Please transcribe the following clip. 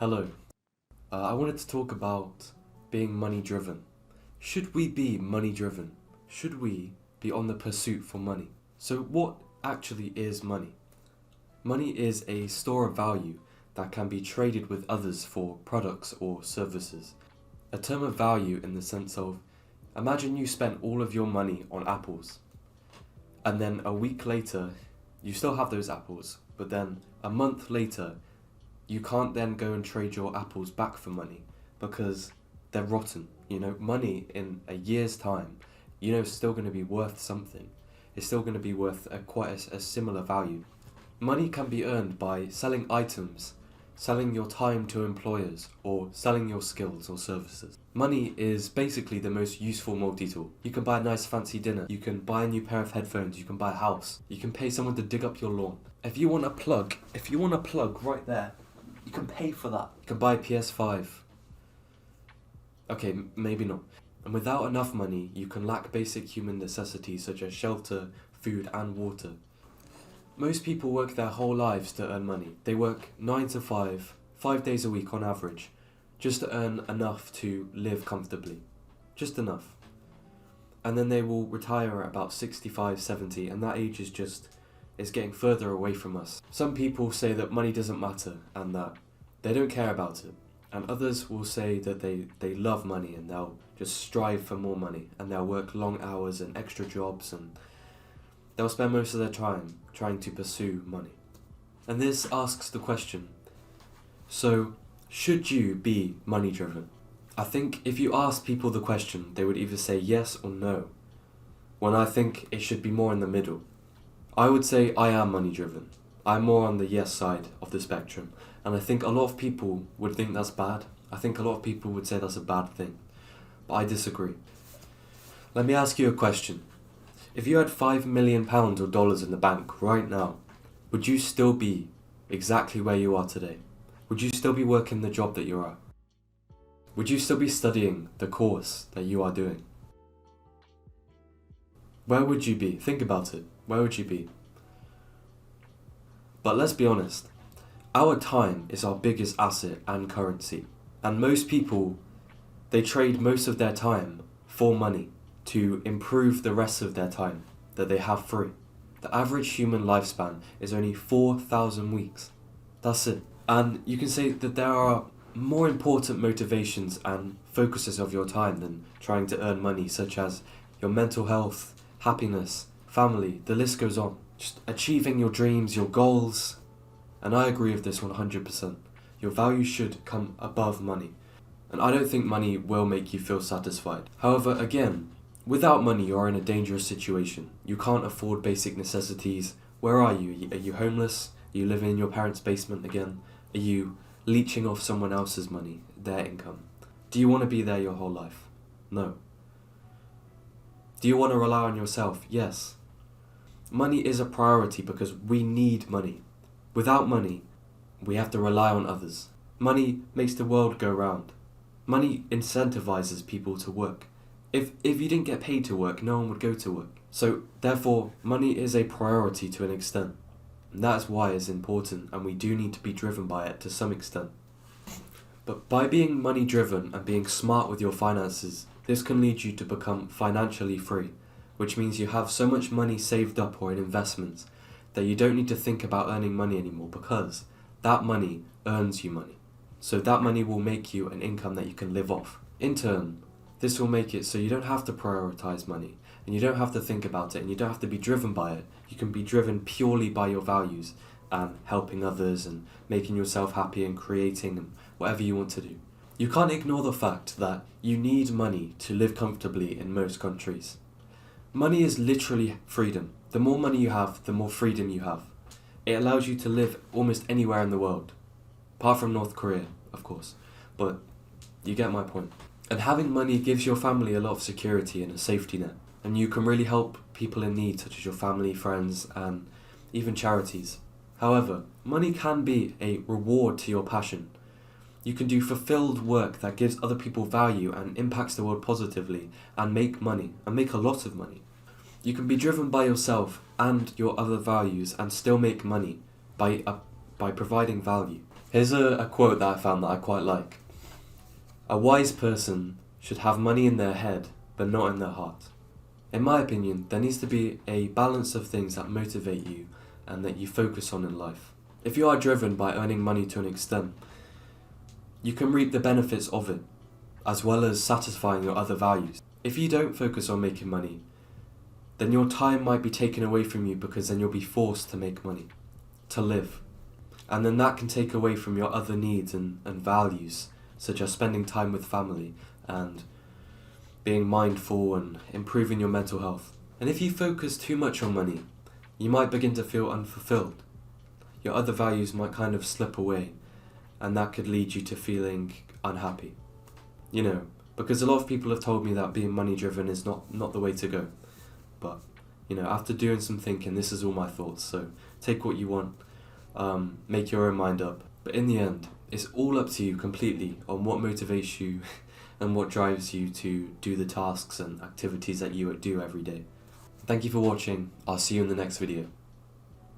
Hello. I wanted to talk about being money driven. Should we be money driven? Should we be on the pursuit for money? So, what actually is money? Money is a store of value that can be traded with others for products or services. A term of value in the sense of imagine you spent all of your money on apples, and then a week later, you still have those apples, but then a month later, you can't then go and trade your apples back for money because they're rotten. Money in a year's time, is still going to be worth something. It's still going to be worth quite a similar value. Money can be earned by selling items, selling your time to employers, or selling your skills or services. Money is basically the most useful multi-tool. You can buy a nice fancy dinner, you can buy a new pair of headphones, you can buy a house, you can pay someone to dig up your lawn. If you want a plug right there, you can pay for that. You can buy a PS5. Okay, maybe not. And without enough money, you can lack basic human necessities such as shelter, food, and water. Most people work their whole lives to earn money. They work 9 to 5, 5 days a week on average, just to earn enough to live comfortably. Just enough. And then they will retire at about 65, 70, and that age is getting further away from us. Some people say that money doesn't matter and that they don't care about it. And others will say that they love money and they'll just strive for more money and they'll work long hours and extra jobs and they'll spend most of their time trying to pursue money. And this asks the question, so should you be money driven? I think if you ask people the question, they would either say yes or no, when I think it should be more in the middle. I would say I am money driven. I'm more on the yes side of the spectrum, and I think a lot of people would think that's bad. I think a lot of people would say that's a bad thing, but I disagree. Let me ask you a question. If you had £5 million or dollars in the bank right now, would you still be exactly where you are today? Would you still be working the job that you're at? Would you still be studying the course that you are doing? Where would you be? Think about it. Where would you be? But let's be honest, our time is our biggest asset and currency. And most people, they trade most of their time for money to improve the rest of their time that they have free. The average human lifespan is only 4,000 weeks. That's it. And you can say that there are more important motivations and focuses of your time than trying to earn money, such as your mental health, happiness, family, the list goes on. Just achieving your dreams, your goals. And I agree with this 100%. Your value should come above money. And I don't think money will make you feel satisfied. However, again, without money you are in a dangerous situation. You can't afford basic necessities. Where are you? Are you homeless? Are you living in your parents' basement again? Are you leeching off someone else's money, their income? Do you want to be there your whole life? No. Do you want to rely on yourself? Yes. Money is a priority because we need money. Without money, we have to rely on others. Money makes the world go round. Money incentivizes people to work. If you didn't get paid to work, no one would go to work. So, therefore, money is a priority to an extent. And that's why it's important, and we do need to be driven by it to some extent. But by being money driven and being smart with your finances, this can lead you to become financially free, which means you have so much money saved up or in investments that you don't need to think about earning money anymore because that money earns you money. So that money will make you an income that you can live off. In turn, this will make it so you don't have to prioritize money and you don't have to think about it and you don't have to be driven by it. You can be driven purely by your values and helping others and making yourself happy and creating and whatever you want to do. You can't ignore the fact that you need money to live comfortably in most countries. Money is literally freedom. The more money you have, the more freedom you have. It allows you to live almost anywhere in the world. Apart from North Korea, of course. But you get my point. And having money gives your family a lot of security and a safety net. And you can really help people in need, such as your family, friends, and even charities. However, money can be a reward to your passion. You can do fulfilled work that gives other people value and impacts the world positively and make money, and make a lot of money. You can be driven by yourself and your other values and still make money by providing value. Here's a quote that I found that I quite like. A wise person should have money in their head, but not in their heart. In my opinion, there needs to be a balance of things that motivate you and that you focus on in life. If you are driven by earning money to an extent, you can reap the benefits of it, as well as satisfying your other values. If you don't focus on making money, then your time might be taken away from you, because then you'll be forced to make money, to live. And then that can take away from your other needs and values, such as spending time with family and being mindful and improving your mental health. And if you focus too much on money, you might begin to feel unfulfilled. Your other values might kind of slip away, and that could lead you to feeling unhappy. You know, because a lot of people have told me that being money driven is not the way to go. But, you know, after doing some thinking, this is all my thoughts, so take what you want, make your own mind up. But in the end, it's all up to you completely on what motivates you and what drives you to do the tasks and activities that you do every day. Thank you for watching. I'll see you in the next video.